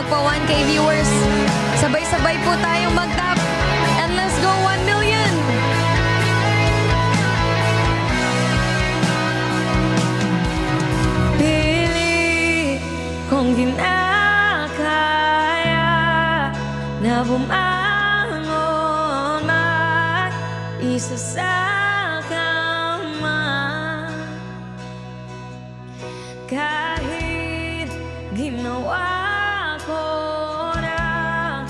po 1K viewers. Sabay-sabay po tayong mag-tap. And let's go 1 million! Pili kong ginakaya na bumangon mag-isa sa kama. Kahit ginawa ko na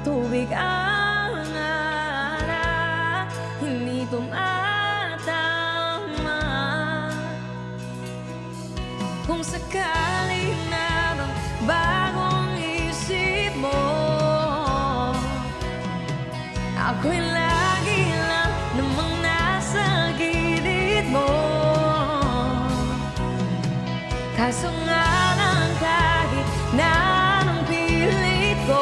tubig ang alak, hindi tumatama. Kung sakali na bang bagong isip mo, ako'y lagi lang namang nasa gilid mo. Kaso nga lang kahit na anong pilit ko,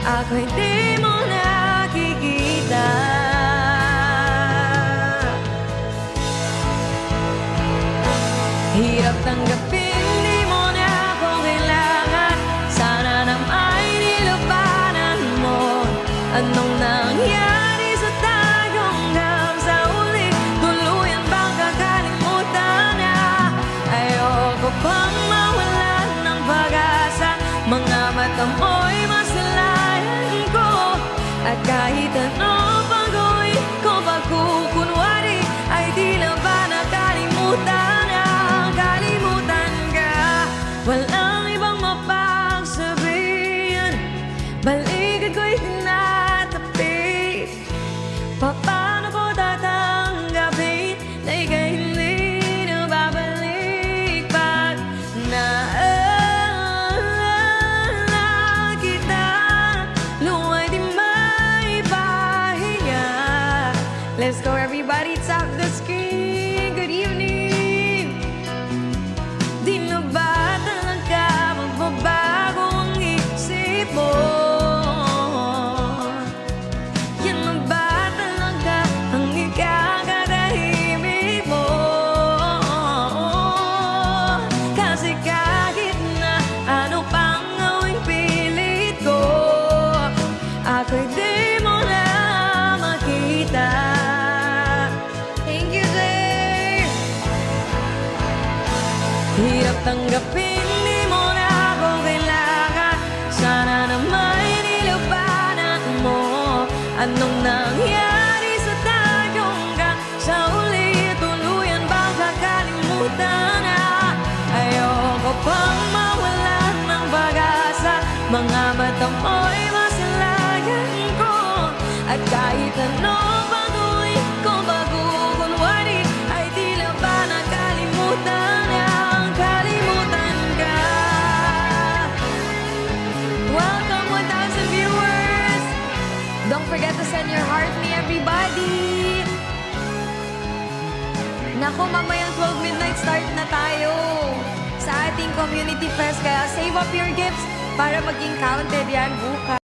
ako'y di mo nakikita. Hirap tanggapin, di mo na ako kailangan. Sana naman nilabanan mo. Anong nangyari sa tayong hanggang sa uli? Tuluyan bang kakalimutan na? Ayoko pang mawalan ng pag-asa. Mga mata mo'y masalayan ko. At kahit ano pang gawin ko pagkukunwari, ay di na ba nakalimutan na? Kalimutan ka, walang ibang mapagsabihan. Balikan ko'y tinatapi. Paano ko tatanggapin na ika'y hindi na babalik pag naalala kita? Luwa'y di maipahinga. Let's go everybody, tap the screen. Good evening. Di na ba talaga magbabago ang isip mo? Yan na ba talaga ang ikakatahimik mo? Kasi kahit na ano pang gawing pilit ko, ako'y di mo na makita. Thank you, sir! Hirap tanggapin, di mo na ako kailangan. Sana naman nilabanan mo. Anong nangyari sa tayo hanggang sa uli? Tuluyan bang kakalimutan na? Ayoko pang mawalan ng pag-asa. Mga mata mo'y masalayan ko. At kahit ano pang gawin ko pagkukunwari, ay tila ba nakalimutan na? Kalimutan ka. Welcome 1,000 viewers. Don't forget to send your heart me, everybody. Naku, mamayang 12 midnight start na tayo sa ating community fest. Kaya save up your gifts para maging counted yan bukas.